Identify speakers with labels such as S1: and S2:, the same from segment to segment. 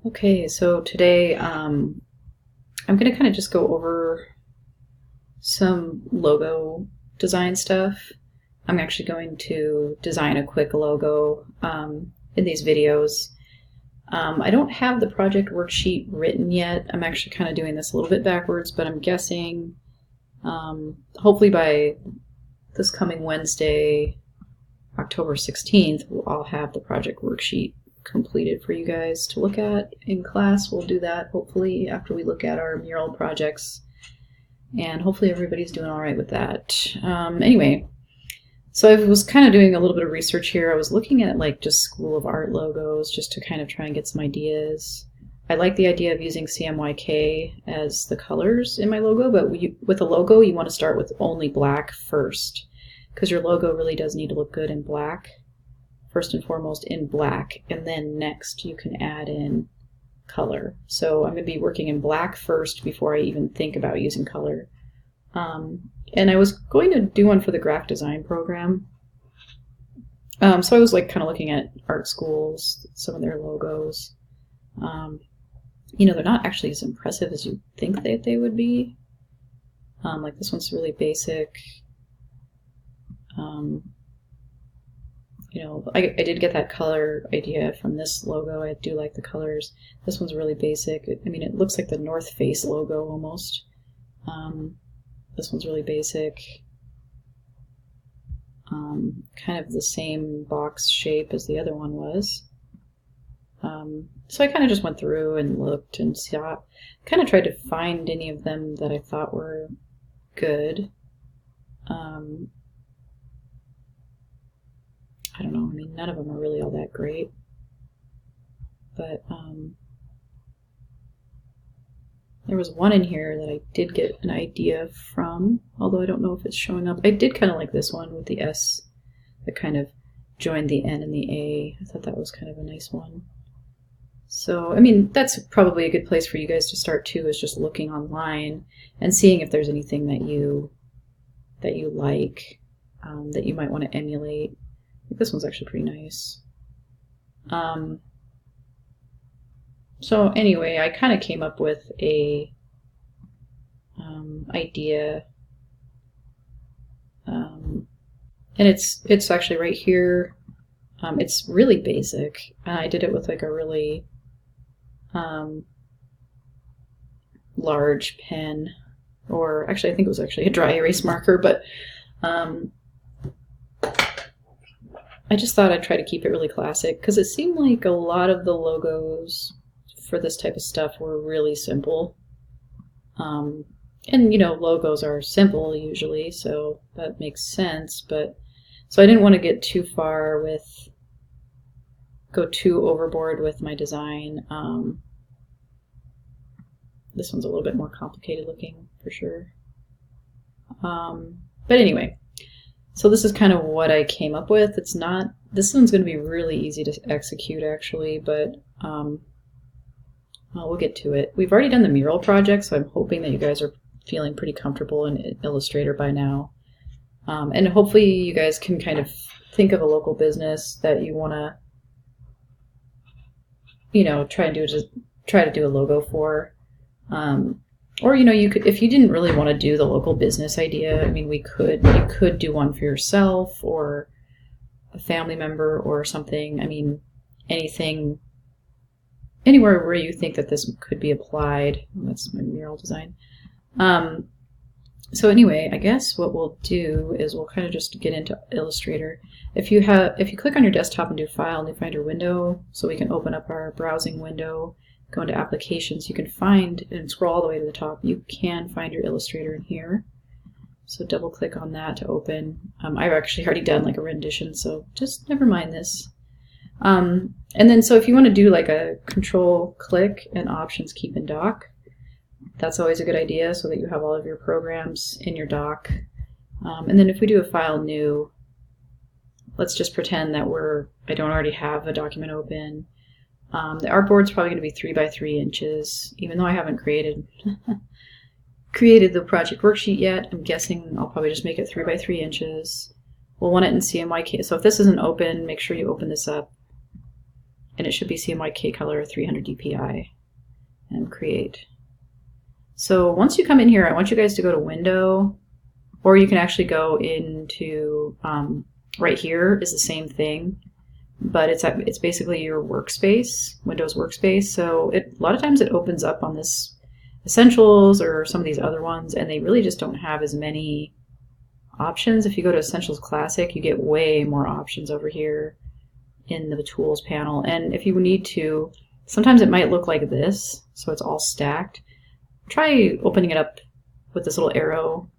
S1: Okay, so today I'm going to kind of just go over some logo design stuff. I'm actually going to design a quick logo in these videos. I don't have the project worksheet written yet. I'm actually kind of doing this a little bit backwards, but I'm guessing hopefully by this coming Wednesday, October 16th, I'll have the project worksheet completed for you guys to look at in class. We'll do that hopefully after we look at our mural projects, and hopefully everybody's doing all right with that. Anyway, so I was kind of doing a little bit of research here. I was looking at like just School of Art logos just to kind of try and get some ideas. I like the idea of using CMYK as the colors in my logo, but with a logo you want to start with only black first, because your logo really does need to look good in black. First and foremost in black, and then next you can add in color. So I'm going to be working in black first before I even think about using color. And I was going to do one for the graphic design program. So I was like kind of looking at art schools, some of their logos. You know, they're not actually as impressive as you think that they would be. Like this one's really basic. You know, I did get that color idea from this logo. I do like the colors. This one's really basic. I mean, it looks like the North Face logo almost. This one's really basic. Kind of the same box shape as the other one was. So I kind of just went through and looked and saw, kind of tried to find any of them that I thought were good. I don't know, I mean, none of them are really all that great, but there was one in here that I did get an idea from, although I don't know if it's showing up. I did kind of like this one with the S that kind of joined the N and the A. I thought that was kind of a nice one. So, I mean, that's probably a good place for you guys to start too, is just looking online and seeing if there's anything that you like, that you might want to emulate. I think this one's actually pretty nice. So anyway, I kind of came up with a idea, and it's actually right here. It's really basic. I did it with like a really large pen, or actually I think it was actually a dry erase marker, but I just thought I'd try to keep it really classic, because it seemed like a lot of the logos for this type of stuff were really simple. And you know, logos are simple usually, so that makes sense, but so I didn't want to get too far with, go too overboard with my design. This one's a little bit more complicated looking for sure. But anyway, so this is kind of what I came up with. It's not, this one's going to be really easy to execute actually, but well, we'll get to it. We've already done the mural project, so I'm hoping that you guys are feeling pretty comfortable in Illustrator by now. And hopefully you guys can kind of think of a local business that you want to, you know, try to do a logo for. Or, you know, you could, if you didn't really want to do the local business idea, I mean, you could do one for yourself or a family member or something. I mean, anything, anywhere where you think that this could be applied. That's my mural design. So anyway, I guess what we'll do is we'll kind of just get into Illustrator. If you click on your desktop and do File, and you find your window, so we can open up our browsing window, go into Applications, you can find, and scroll all the way to the top, you can find your Illustrator in here. So double click on that to open. I've actually already done like a rendition, so just never mind this. And then so if you want to do like a Control click and Options keep in dock, that's always a good idea, so that you have all of your programs in your dock. And then if we do a File New, let's just pretend that I don't already have a document open. The artboard's probably going to be 3 by 3 inches, even though I haven't created the project worksheet yet. I'm guessing I'll probably just make it 3 by 3 inches. We'll want it in CMYK. So if this isn't open, make sure you open this up. and it should be CMYK color 300 DPI, and create. So once you come in here, I want you guys to go to Window, or you can actually go into, right here is the same thing, but it's basically your workspace, Windows workspace. So a lot of times it opens up on this Essentials or some of these other ones, and they really just don't have as many options. If you go to Essentials Classic, you get way more options over here in the Tools panel. And if you need to, sometimes it might look like this, so it's all stacked. Try opening it up with this little arrow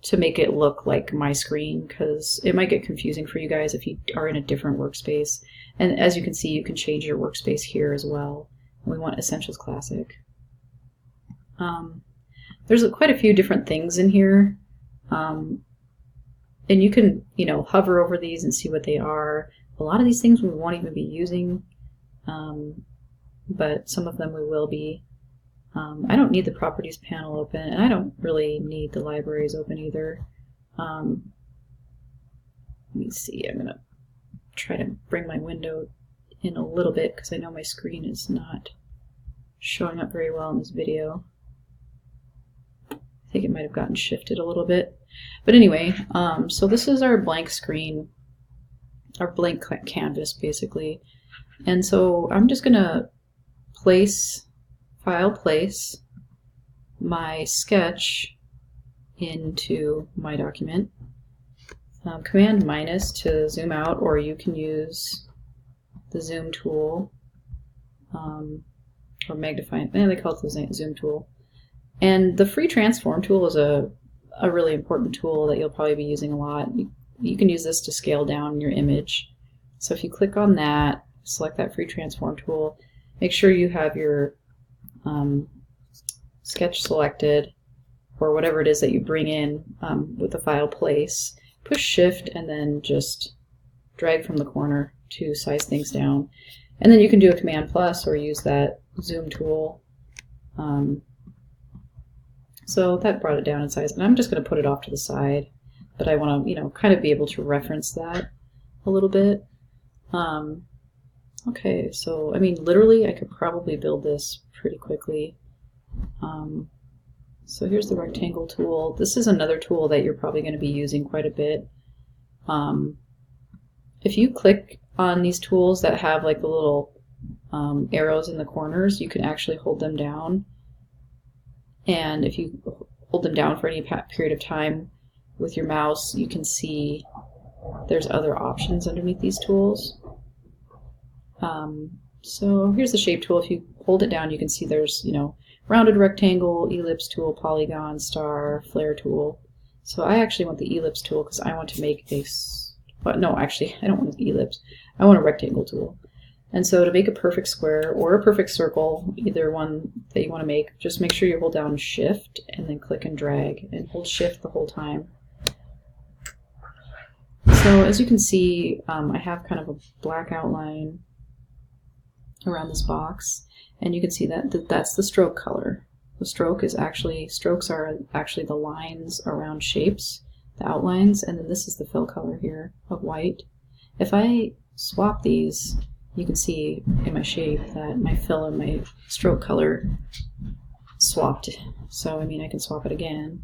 S1: to make it look like my screen, because it might get confusing for you guys if you are in a different workspace. And as you can see, you can change your workspace here as well. We want Essentials Classic. There's quite a few different things in here, and you can, hover over these and see what they are. A lot of these things we won't even be using, but some of them we will be. I don't need the Properties panel open, and I don't really need the Libraries open either. Let me see, I'm going to try to bring my window in a little bit because I know my screen is not showing up very well in this video. I think it might have gotten shifted a little bit. But anyway, so this is our blank screen, our blank canvas basically. And so I'm just going to place my sketch into my document. Command minus to zoom out, or you can use the zoom tool, or magnifying, they call it the zoom tool. And the free transform tool is a really important tool that you'll probably be using a lot. You can use this to scale down your image. So if you click on that, select that free transform tool, make sure you have your sketch selected, or whatever it is that you bring in with the file place. Push shift and then just drag from the corner to size things down. And then you can do a command plus or use that zoom tool. So that brought it down in size, and I'm just going to put it off to the side, but I want to, kind of be able to reference that a little bit. Okay, so, literally I could probably build this pretty quickly. So here's the rectangle tool. This is another tool that you're probably going to be using quite a bit. If you click on these tools that have like the little arrows in the corners, you can actually hold them down. And if you hold them down for any period of time with your mouse, you can see there's other options underneath these tools. So here's the shape tool. If you hold it down, you can see there's, rounded rectangle, ellipse tool, polygon, star, flare tool. So I actually want the ellipse tool because I want to make a, well, no, actually, I don't want the ellipse. I want a rectangle tool. And so to make a perfect square or a perfect circle, either one that you want to make, just make sure you hold down Shift and then click and drag, and hold Shift the whole time. So as you can see, I have kind of a black outline around this box, and you can see that that's the stroke color. The strokes are actually the lines around shapes, the outlines, and then this is the fill color here of white. If I swap these, you can see in my shape that my fill and my stroke color swapped. So I can swap it again.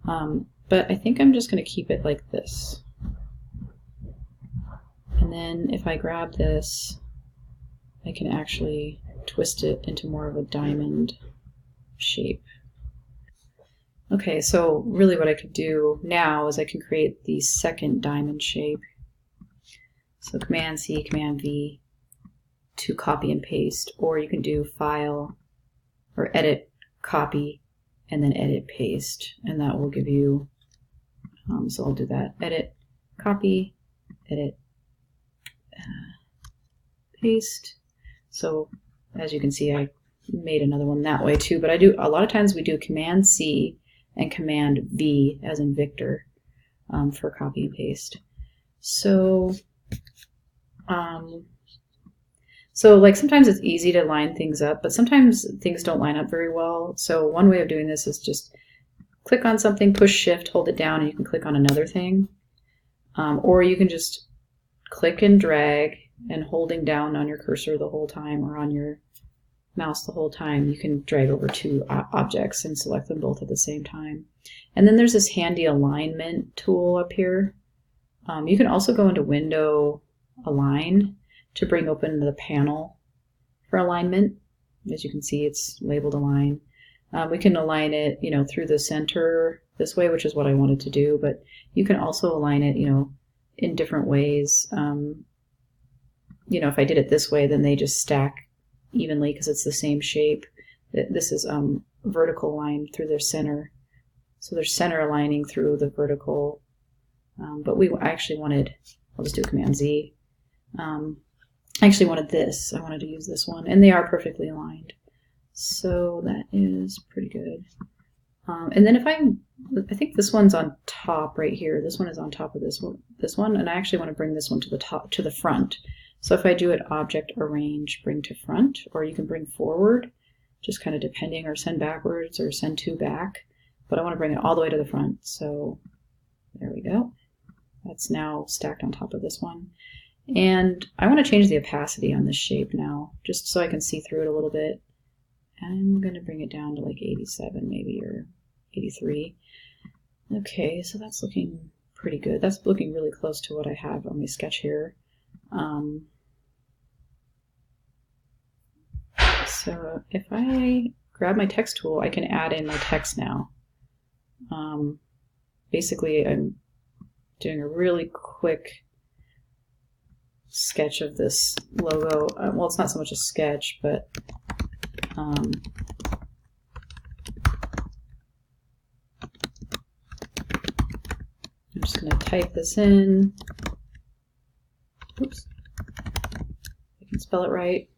S1: But I think I'm just going to keep it like this. And then if I grab this, I can actually twist it into more of a diamond shape. Okay, so really what I could do now is I can create the second diamond shape. So Command C, Command V to copy and paste, or you can do File or Edit, Copy, and then Edit, Paste, and that will give you, so I'll do that, Edit, Copy, Edit, Paste. So as you can see, I made another one that way too, but a lot of times we do Command C and Command V as in Victor for copy and paste. So like sometimes it's easy to line things up, but sometimes things don't line up very well. So one way of doing this is just click on something, push Shift, hold it down, and you can click on another thing. Or you can just click and drag and holding down on your cursor the whole time or on your mouse the whole time, you can drag over two objects and select them both at the same time. And then there's this handy alignment tool up here. You can also go into Window, Align, to bring open the panel for alignment. As you can see, it's labeled Align. We can align it, through the center this way, which is what I wanted to do, but you can also align it, in different ways. If I did it this way, then they just stack evenly because it's the same shape. This is vertical line through their center. So there's center aligning through the vertical. But I actually wanted, I'll just do Command Z. I actually wanted this. I wanted to use this one, and they are perfectly aligned. So that is pretty good. And then I think this one's on top right here. This one is on top of this one, and I actually want to bring this one to the top, to the front. So if I do it Object, Arrange, Bring to Front, or you can bring forward, just kind of depending, or send backwards, or send to back. But I want to bring it all the way to the front. So there we go. That's now stacked on top of this one. And I want to change the opacity on this shape now, just so I can see through it a little bit. I'm going to bring it down to like 87 maybe, or 83. Okay, so that's looking pretty good. That's looking really close to what I have on my sketch here. So if I grab my text tool, I can add in my text now. Basically, I'm doing a really quick sketch of this logo. Well, it's not so much a sketch, but I'm just going to type this in. Oops, I can spell it right.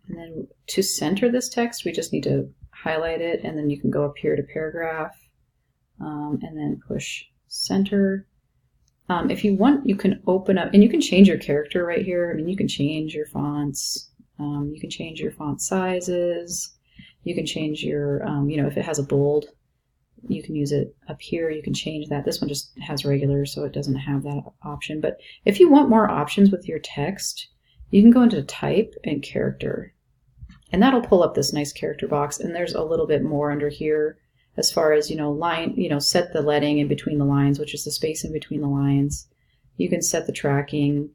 S1: And then to center this text, we just need to highlight it, and then you can go up here to paragraph, and then push center. If you want, you can open up, and you can change your character right here. I mean, you can change your fonts, you can change your font sizes, you can change your, if it has a bold, you can use it up here. You can change that. This one just has regular, so it doesn't have that option. But if you want more options with your text, you can go into Type and Character, and that'll pull up this nice character box. And there's a little bit more under here as far as, line, set the leading in between the lines, which is the space in between the lines. You can set the tracking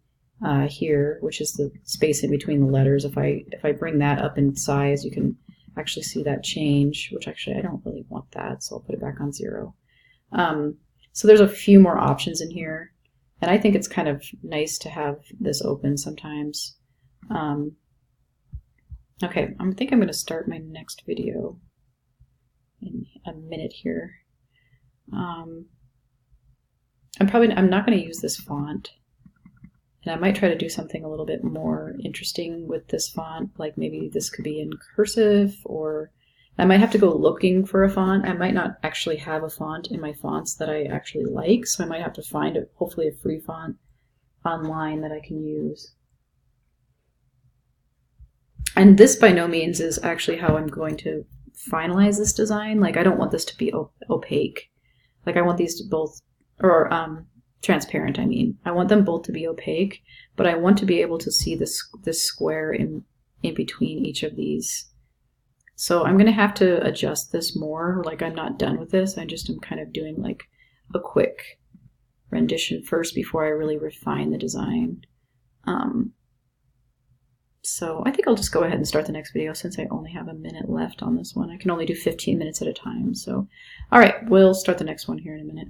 S1: here, which is the space in between the letters. If I bring that up in size, you can actually see that change, which actually I don't really want that, so I'll put it back on 0. So there's a few more options in here, and I think it's kind of nice to have this open sometimes. Okay, I think I'm going to start my next video in a minute here. I'm not going to use this font, and I might try to do something a little bit more interesting with this font, like maybe this could be in cursive, or I might have to go looking for a font. I might not actually have a font in my fonts that I actually like, so I might have to find hopefully a free font online that I can use. And this by no means is actually how I'm going to finalize this design. Like, I don't want this to be opaque. Like, I want these to both, or transparent, I mean. I want them both to be opaque, but I want to be able to see this square in between each of these. So I'm going to have to adjust this more. Like, I'm not done with this. I just am kind of doing like a quick rendition first before I really refine the design. So I think I'll just go ahead and start the next video since I only have a minute left on this one. I can only do 15 minutes at a time. So, all right, we'll start the next one here in a minute.